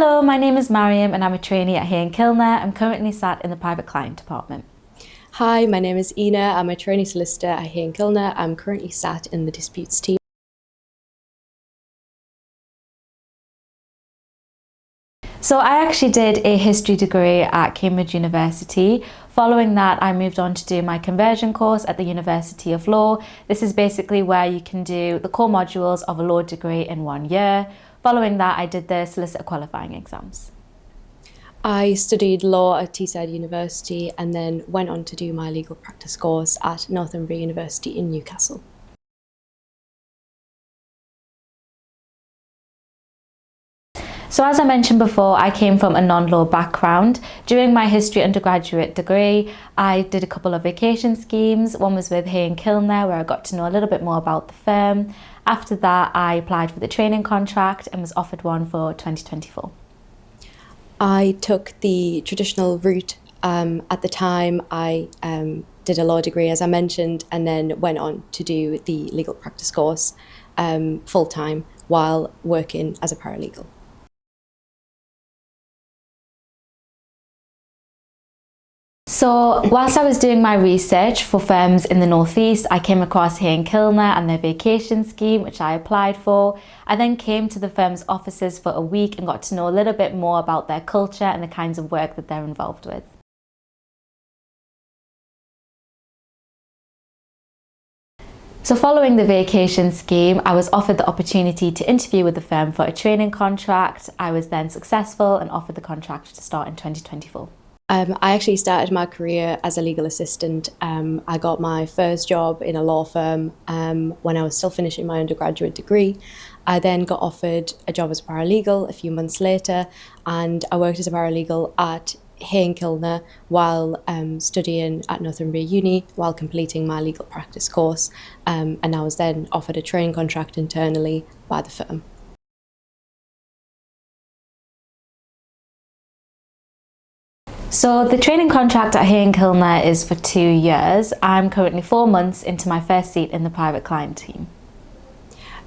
Hello, my name is Mariam and I'm a trainee at Hay & Kilner. I'm currently sat in the private client department. Hi, my name is Ina. I'm a trainee solicitor at Hay & Kilner. I'm currently sat in the disputes team. So I actually did a history degree at Cambridge University. Following that, I moved on to do my conversion course at the University of Law. This is basically where you can do the core modules of a law degree in 1 year. Following that, I did the solicitor qualifying exams. I studied law at Teesside University and then went on to do my legal practice course at Northumbria University in Newcastle. So as I mentioned before, I came from a non-law background. During my history undergraduate degree, I did a couple of vacation schemes. One was with Hay & Kilner, where I got to know a little bit more about the firm. After that, I applied for the training contract and was offered one for 2024. I took the traditional route. At the time, I did a law degree, as I mentioned, and then went on to do the legal practice course full-time while working as a paralegal. So whilst I was doing my research for firms in the Northeast, I came across Hay & Kilner and their vacation scheme, which I applied for. I then came to the firm's offices for a week and got to know a little bit more about their culture and the kinds of work that they're involved with. So following the vacation scheme, I was offered the opportunity to interview with the firm for a training contract. I was then successful and offered the contract to start in 2024. I actually started my career as a legal assistant. I got my first job in a law firm when I was still finishing my undergraduate degree. I then got offered a job as a paralegal a few months later, and I worked as a paralegal at Hay & Kilner while studying at Northumbria Uni while completing my legal practice course, and I was then offered a training contract internally by the firm. So the training contract at Hay & Kilner is for 2 years. I'm currently 4 months into my first seat in the private client team.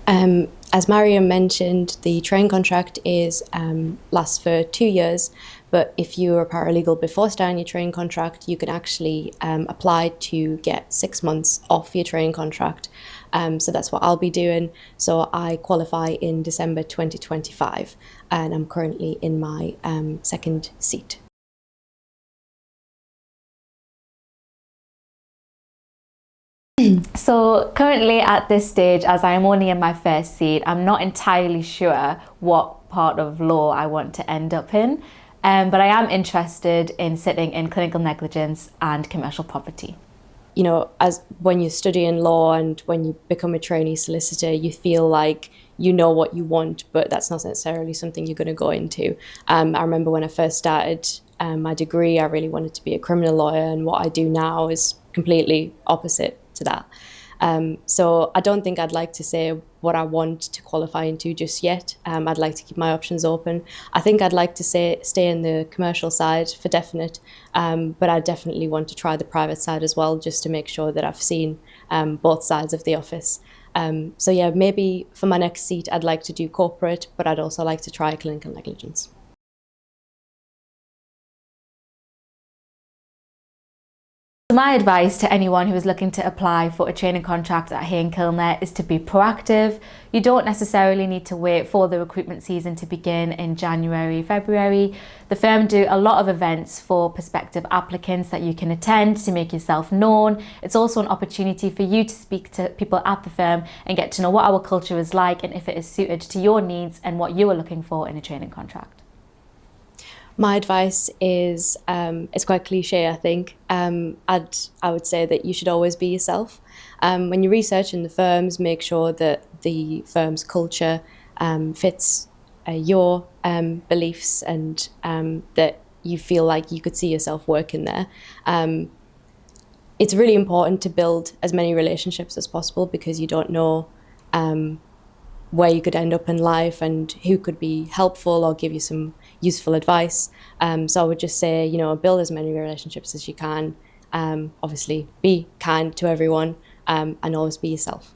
As Mariam mentioned, the training contract lasts for 2 years, but if you are a paralegal before starting your training contract, you can actually apply to get 6 months off your training contract. So that's what I'll be doing. So I qualify in December 2025, and I'm currently in my second seat. So currently at this stage, as I am only in my first seat, I'm not entirely sure what part of law I want to end up in, but I am interested in sitting in clinical negligence and commercial property. You know, as when you're studying law and when you become a trainee solicitor, you feel like you know what you want, but that's not necessarily something you're going to go into. I remember when I first started my degree, I really wanted to be a criminal lawyer, and what I do now is completely opposite to that. So I don't think I'd like to say what I want to qualify into just yet. I'd like to keep my options open. I think I'd like to stay in the commercial side for definite, but I definitely want to try the private side as well, just to make sure that I've seen both sides of the office. So yeah, maybe for my next seat, I'd like to do corporate, but I'd also like to try clinical negligence. My advice to anyone who is looking to apply for a training contract at Hay & Kilner is to be proactive. You don't necessarily need to wait for the recruitment season to begin in January, February. The firm do a lot of events for prospective applicants that you can attend to make yourself known. It's also an opportunity for you to speak to people at the firm and get to know what our culture is like and if it is suited to your needs and what you are looking for in a training contract. My advice is, it's quite cliche, I think. I would say that you should always be yourself. When you're researching the firms, make sure that the firm's culture fits your beliefs and that you feel like you could see yourself working there. It's really important to build as many relationships as possible because you don't know where you could end up in life and who could be helpful or give you some useful advice. So I would just say, you know, build as many relationships as you can. Obviously, be kind to everyone and always be yourself.